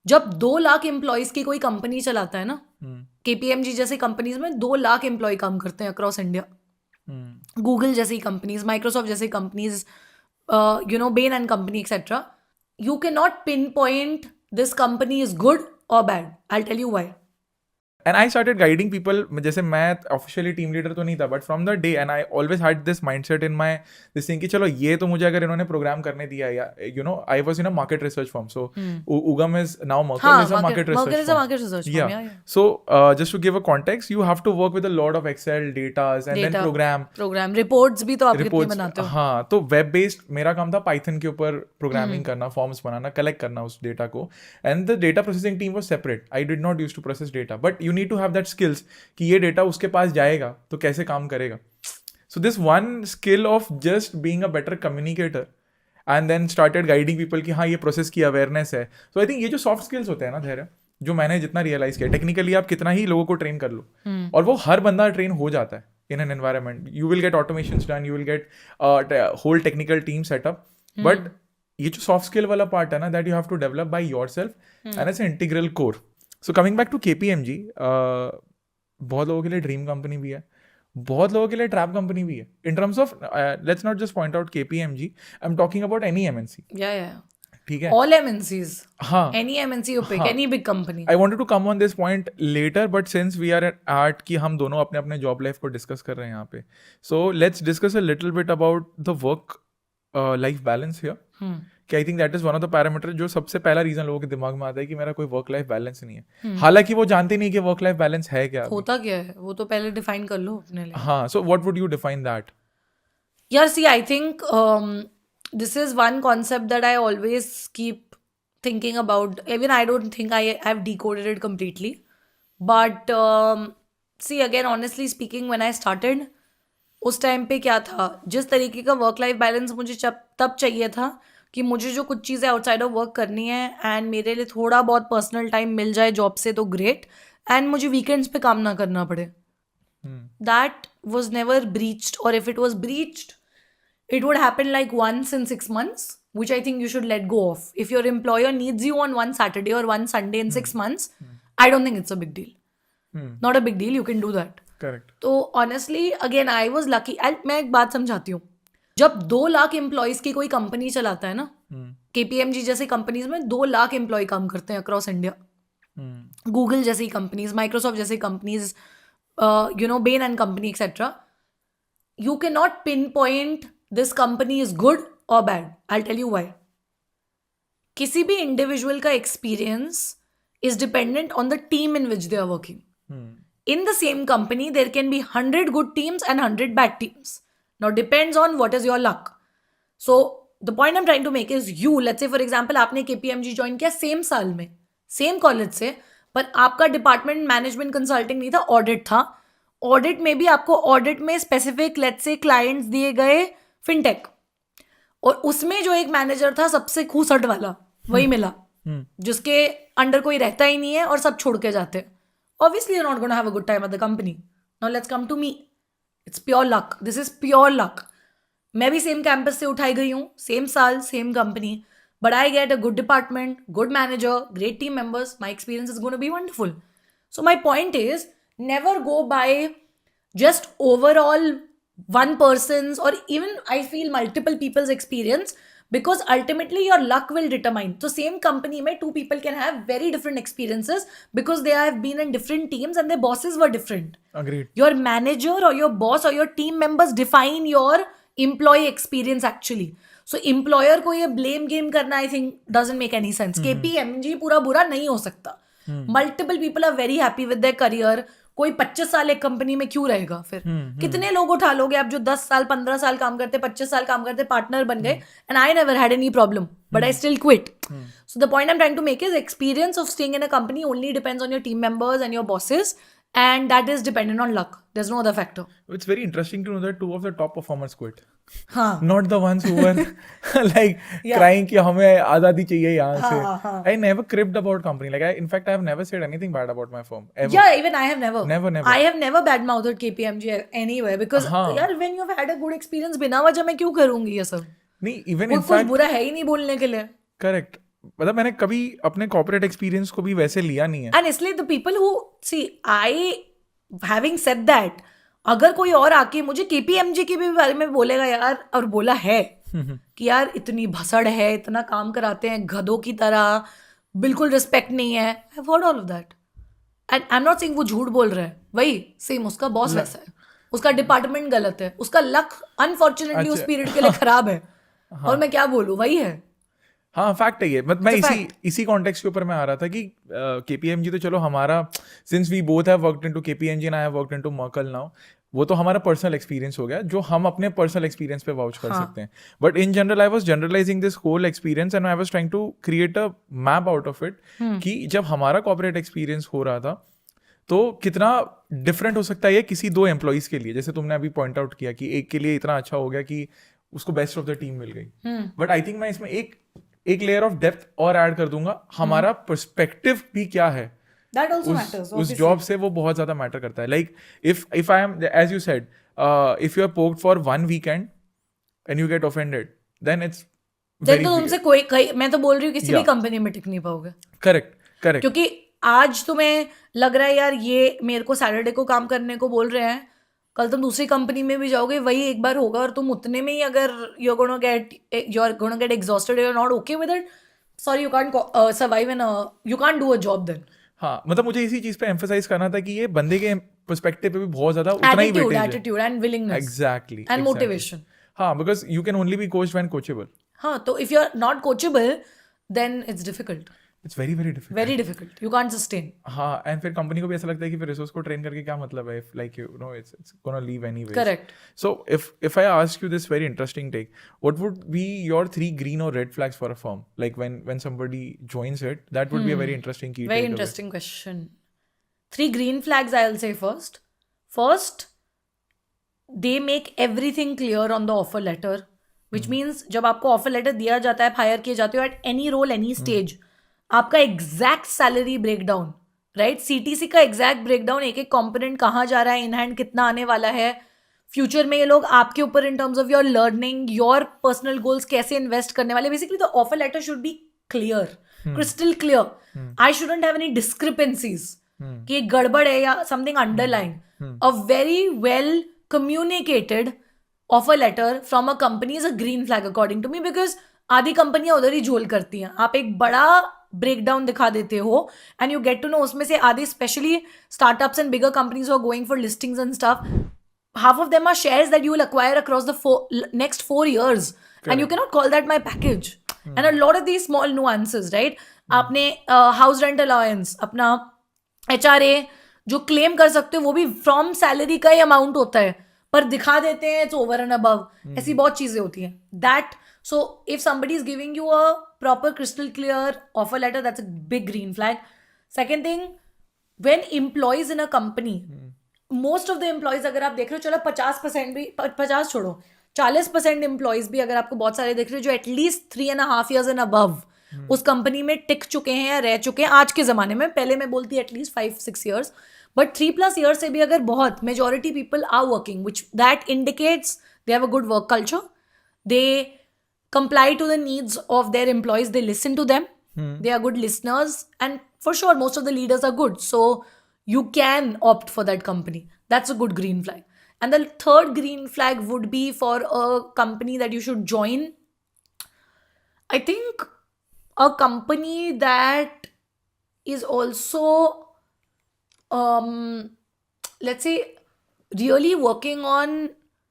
जब 2 लाख एम्प्लॉयज की कोई कंपनी चलाता है ना, केपीएमजी जैसी कंपनीज में 2 लाख एम्प्लॉय काम करते हैं अक्रॉस इंडिया. गूगल जैसी कंपनीज, माइक्रोसॉफ्ट जैसी companies, Bain and Company, etc. You cannot pinpoint this company is good or bad. I'll tell you why. And I started guiding people. जैसे मैं officially team leader तो नहीं था, but from the day, and I always had this mindset in my this thing कि चलो ये तो मुझे अगर इन्होंने प्रोग्राम करने दिया या I was in a market research firm, so Ugam is now Merkle is a market research Merkle is a market research firm. Yeah. So just to give a context, you have to work with a lot of Excel datas and then program reports भी तो आप कितने बनाते हो. हाँ, तो web based मेरा काम था Python के ऊपर प्रोग्रामिंग करना, फॉर्म्स बनाना, कलेक्ट करना उस डेटा को, and the data processing team was separate. I did not used to process data, but you need to have that skills कि ये डेटा उसके पास जाएगा तो कैसे काम करेगा. So this one skill of just being a better communicator and then started guiding people कि हाँ ये प्रोसेस की अवेयरनेस है. So I think ये जो सॉफ्ट स्किल्स होते हैं ना धैर्य, जो मैंने जितना रियलाइज किया, टेक्निकली आप कितना ही लोगों को ट्रेन कर लो और वो हर बंदा ट्रेन हो जाता है in an environment. You will get automations done, you will get whole technical team set up, but ये जो सॉफ्ट स्किल वाला पार्ट है ना, that you have to develop by yourself and it's an integral core. So coming back to KPMG, बहुत लोगों के लिए dream company भी है, बहुत लोगों के लिए ट्रैप कंपनी भी है. In terms of let's not just point out KPMG, I'm talking about any MNC. Yeah. ठीक है, all MNCs. हाँ. Any MNC you pick, any big company. I wanted to come on this point later, but since we are at कि हम दोनों अपने अपने job life को discuss कर रहे हैं यहाँ पे, so let's discuss a little bit about the work life balance here. कि I think that is one of the parameter जो सबसे पहला रीजन लोगों के दिमाग में आता है कि मेरा कोई वर्क लाइफ बैलेंस नहीं है. हालांकि वो जानते नहीं कि वर्क लाइफ बैलेंस है क्या, होता क्या है, वो तो पहले डिफाइन कर लो अपने लिए. हाँ, so what would you define that? यार see, I think this is one concept that I always keep thinking about. Even I don't think I have decoded it completely, but see again, honestly speaking, when I started, उस time पे क्या था, जिस तरीके का work life balance मुझे तब चाहिए था कि मुझे जो कुछ चीज़ें आउटसाइड ऑफ वर्क करनी है एंड मेरे लिए थोड़ा बहुत पर्सनल टाइम मिल जाए जॉब से तो ग्रेट, एंड मुझे वीकेंड्स पे काम ना करना पड़े. दैट वॉज नेवर ब्रीच्ड, और if it was breached it would happen like once in 6 months, which I think you should let go of. If your employer needs you on one Saturday or one Sunday in 6 months, I don't think it's a big deal. Not a big deal, you can do that. Correct. तो honestly, again, I was lucky. मैं एक बात समझाती हूँ. जब 2 lakh employees की कोई company चलाता है ना, केपीएमजी जैसी कंपनीज में 2 लाख एम्प्लॉय काम करते हैं अक्रॉस इंडिया. गूगल जैसी कंपनीज, माइक्रोसॉफ्ट जैसी companies, Ben and company, etcetera. You can not pin point this company is good or bad. I'll tell you why. किसी भी इंडिविजुअल का experience is dependent on the team in which they are working. In the same company, there can be 100 good teams and 100 bad teams. Now, depends on what is your luck. So, the point I'm trying to make is you, let's say for example, आपने KPMG join किया same साल में, same college से, पर आपका department management consulting नहीं था, audit था. ऑडिट में भी आपको ऑडिट में स्पेसिफिक लेट्स से क्लाइंट्स दिए गए फिनटेक, और उसमें जो एक मैनेजर था सबसे खूसट वाला, वही मिला, जिसके अंडर कोई रहता ही नहीं है और सब छोड़ के जाते हैं. Obviously you are not gonna have a good time at the company. Now let's come to me. It's pure luck. This is pure luck. मैं भी सेम कैंपस से उठाई गई हूँ, सेम साल, same company, but I get a good department, good manager, great team members. My experience is gonna be wonderful. So my point is, never go by just overall one person's, or even I feel multiple people's experience, because ultimately your luck will determine. So same company mein 2 people can have very different experiences because they have been in different teams and their bosses were different. Agreed. Your manager or your boss or your team members define your employee experience actually. So employer को ये blame game करना I think doesn't make any sense. KPMG पूरा बुरा नहीं हो सकता. Multiple people are very happy with their career. कोई 25 साल एक कंपनी में क्यों रहेगा फिर? कितने लोग उठा लोगे आप जो 10 साल 15 साल काम करते, 25 साल काम करते, पार्टनर बन गए, and I never had any problem, but I still quit. So the point I am trying to make is experience of staying in a company only depends on your team members and your bosses, and that is dependent on luck. There's no other factor. It's very interesting to know that 2 of the top performers quit. Not the ones who were like crying कि हमें आज़ादी चाहिए यहाँ से. I never cribbed about company. Like in fact, I have never said anything bad about my firm ever. Yeah, even I have never. Never. I have never badmouthed KPMG anywhere because यार when you have had a good experience बिना वजह मैं क्यों करूँगी ये सब? नहीं, even in fact कुछ बुरा है ही नहीं बोलने के लिए. Correct. मतलब मैंने कभी अपने कॉर्पोरेट एक्सपीरियंस को भी वैसे लिया नहीं है. एंड इसलिए the people who see I having said that, अगर कोई और आके मुझे केपीएमजी के भी बारे में बोलेगा यार, और बोला है कि यार इतनी भसड़ है, इतना काम कराते हैं गधों की तरह, बिल्कुल रिस्पेक्ट नहीं है, I heard all of that. And I am not saying वो झूठ बोल रहा है, वही सेम उसका बॉस वैसा है, उसका डिपार्टमेंट गलत है, उसका लक अनफॉर्चुनेटली उस पीरियड के लिए खराब है. और मैं क्या बोलूं, वही है. हाँ फैक्ट है ये. मतलब मैं इसी कॉन्टेक्स्ट के ऊपर मैं आ रहा था कि केपीएमजी तो चलो हमारा, since we both have worked into KPMG and I have worked into Merkle now, वो तो हमारा पर्सनल एक्सपीरियंस हो गया जो हम अपने पर्सनल एक्सपीरियंस पे वाउच कर सकते हैं. But in general I was generalising this whole experience and I was trying to create a map out of it कि जब हमारा कॉर्पोरेट एक्सपीरियंस हो रहा था तो कितना डिफरेंट हो सकता है ये किसी दो एम्प्लॉइज के लिए. जैसे तुमने अभी पॉइंट आउट किया कि एक के लिए इतना अच्छा हो गया कि उसको बेस्ट ऑफ द टीम मिल गई. बट आई थिंक मैं इसमें एक लेयर ऑफ डेप्थ और ऐड कर दूंगा, हमारा पर्सपेक्टिव भी क्या है That also matters, उस जॉब से, वो बहुत ज्यादा मैटर करता है. Like if I am, as you said, if you are poked for one weekend and you get offended, then it's then तो तुमसे कोई मैं तो बोल रही हूँ किसी भी कंपनी में टिक नहीं पाओगे. करेक्ट. क्योंकि आज तुम्हें लग रहा है यार ये मेरे को सैटरडे को काम करने को बोल रहे हैं, कल तुम दूसरी कंपनी में भी जाओगे, वही एक बार होगा और तुम उतने में ही अगर you're gonna get exhausted, you're not okay with it, sorry, you can't survive in you can't do a job then. हाँ, मतलब मुझे इसी चीज पे एम्फसाइज करना था कि ये बंदे के पर्सपेक्टिव पे भी बहुत ज्यादा उतना ही वेटेज है. Attitude and willingness. Exactly. And motivation. हाँ, because you can only be coached when coachable. हाँ, तो if you are not coachable then it's difficult. It's very difficult. Very difficult. You can't sustain. हाँ, and फिर company को भी ऐसा लगता है कि फिर रिसोर्स को ट्रेन करके क्या मतलब है, like you know it's gonna leave anyways. Correct. So if I ask you this very interesting take, what would be your 3 green or red flags for a firm? Like when somebody joins it, that would be a very interesting key. Very interesting question. 3 green flags I'll say first. First, they make everything clear on the offer letter, which means जब आपको offer letter दिया जाता है, hire किए जाते हो at any role, any stage, आपका exact salary breakdown, right? CTC का exact breakdown, एक एक component कहाँ जा रहा है, in hand कितना आने वाला है, फ्यूचर में ये लोग आपके ऊपर in terms of your learning, your personal goals कैसे इन्वेस्ट करने वाले. Basically the offer letter should be clear, crystal clear. I shouldn't have any discrepancies कि गड़बड़ है या something underline. A very well communicated offer letter from a company is a green flag according to me, because आधी कंपनियां उधर ही झोल करती हैं. आप एक बड़ा ब्रेकडाउन दिखा देते हो and you get to know, उसमें से आधी specially startups and bigger companies are going for listings and stuff, half of them are shares that you will acquire across the next 4 years. Correct. And you cannot call that my package. And a lot of these small nuances, right? आपने house rent allowance, अपना HRA जो claim कर सकते हो वो भी from salary का ही amount होता है, पर दिखा देते हैं it's over and above. ऐसी बहुत चीजें होती हैं. That, so if somebody is giving you a proper crystal clear offer letter, that's a big green flag. Second thing, when employees in a company, most of the employees अगर आप देख रहे हो, चलो 50% भी, 50 छोड़ो, 40% एम्प्लॉयज भी अगर आपको बहुत सारे देख रहे हो जो एटलीस्ट 3.5 years एंड अबव उस कंपनी में टिक चुके हैं या रह चुके हैं आज के जमाने में. पहले मैं बोलती एटलीस्ट 5-6 years, बट 3+ years से भी अगर बहुत majority people are working, which that indicates they have a good work culture, they comply to the needs of their employees, they listen to them, they are good listeners, and for sure most of the leaders are good, so you can opt for that company. That's a good green flag. And the third green flag would be for a company that you should join. I think a company that is also, let's say, really working on,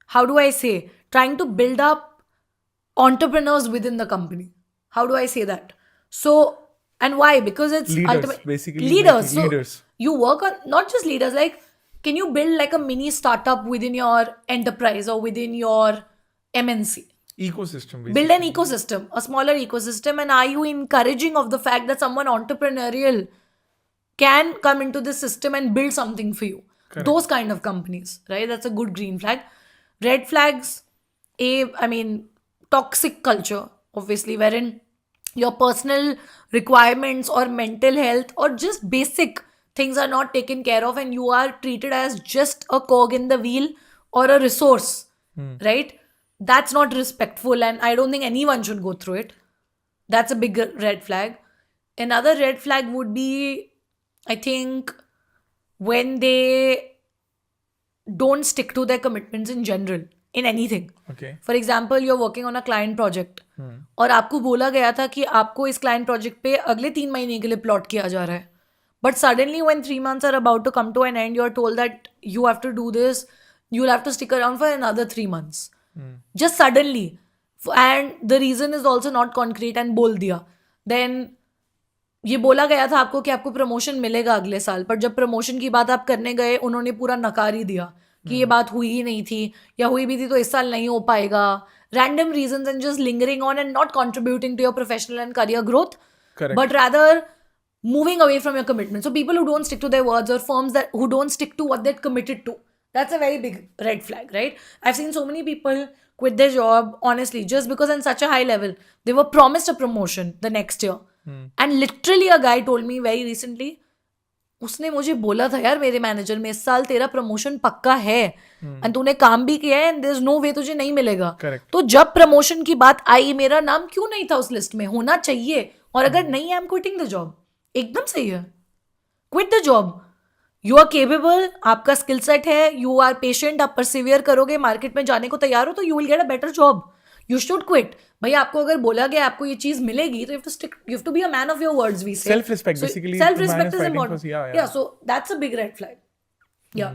how do I say, trying to build up entrepreneurs within the company. How do I say that? So, and why? Because it's leaders, basically leaders. So leaders. You work on not just leaders, like can you build like a mini startup within your enterprise or within your MNC ecosystem, basically. Build an ecosystem, a smaller ecosystem, and are you encouraging of the fact that someone entrepreneurial can come into this system and build something for you? Correct. Those kind of companies, right? That's a good green flag. Red flags, I mean toxic culture, obviously, wherein your personal requirements or mental health or just basic things are not taken care of and you are treated as just a cog in the wheel or a resource, right? That's not respectful, and I don't think anyone should go through it. That's a big red flag. Another red flag would be, I think, when they don't stick to their commitments in general, in anything. Okay. For example, you're working on a client project और आपको बोला गया था कि आपको इस client project पे अगले 3 महीने के लिए plot किया जा रहा है. But suddenly when 3 months are about to come to an end, you're told that you have to do this, you'll have to stick around for another 3 months. Just suddenly. And the reason is also not concrete and बोल दिया. Then ये बोला गया था आपको कि आपको promotion मिलेगा अगले साल, पर जब प्रमोशन की बात आप करने गए उन्होंने पूरा नकार ही दिया कि ये बात हुई ही नहीं थी, या हुई भी थी तो इस साल नहीं हो पाएगा. Random reasons and just lingering on and not contributing to your professional and career growth. Correct. But rather moving away from your commitment. So people who don't stick to their words, or firms that who don't stick to what they're committed to, that's a very big red flag, right? I've seen so many people quit their job, honestly, just because on such a high level, they were promised a promotion the next year. And literally a guy told me very recently, उसने मुझे बोला था यार मेरे manager में, इस साल तेरा प्रमोशन पक्का है एंड तूने काम भी किया है एंड देयर इज नो वे तुझे नहीं मिलेगा. तो जब प्रमोशन की बात आई, मेरा नाम क्यों नहीं था उस लिस्ट में? होना चाहिए. और अगर नहीं, I am quitting the job. एकदम सही है. Quit the job. You are capable, आपका स्किल सेट है, यू आर पेशेंट, आप परसिवियर करोगे, मार्केट में जाने को तैयार हो, तो you will get a better job. You should quit. भाई आपको अगर बोला गया आपको ये चीज मिलेगी, तो you have to be a man of your words, we say. Self-respect, basically. Self-respect is fighting important. for- yeah. Yeah, so that's a big red flag. Yeah.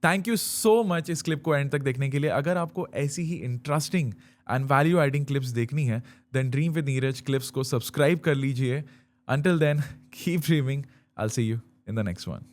Thank you so much इस clip को end तक देखने के लिए. अगर आपको ऐसी ही interesting and value adding clips देखनी है, then Dream with Neeraj Clips को सब्सक्राइब कर लीजिए. Until then, keep dreaming. I will see you in the next one.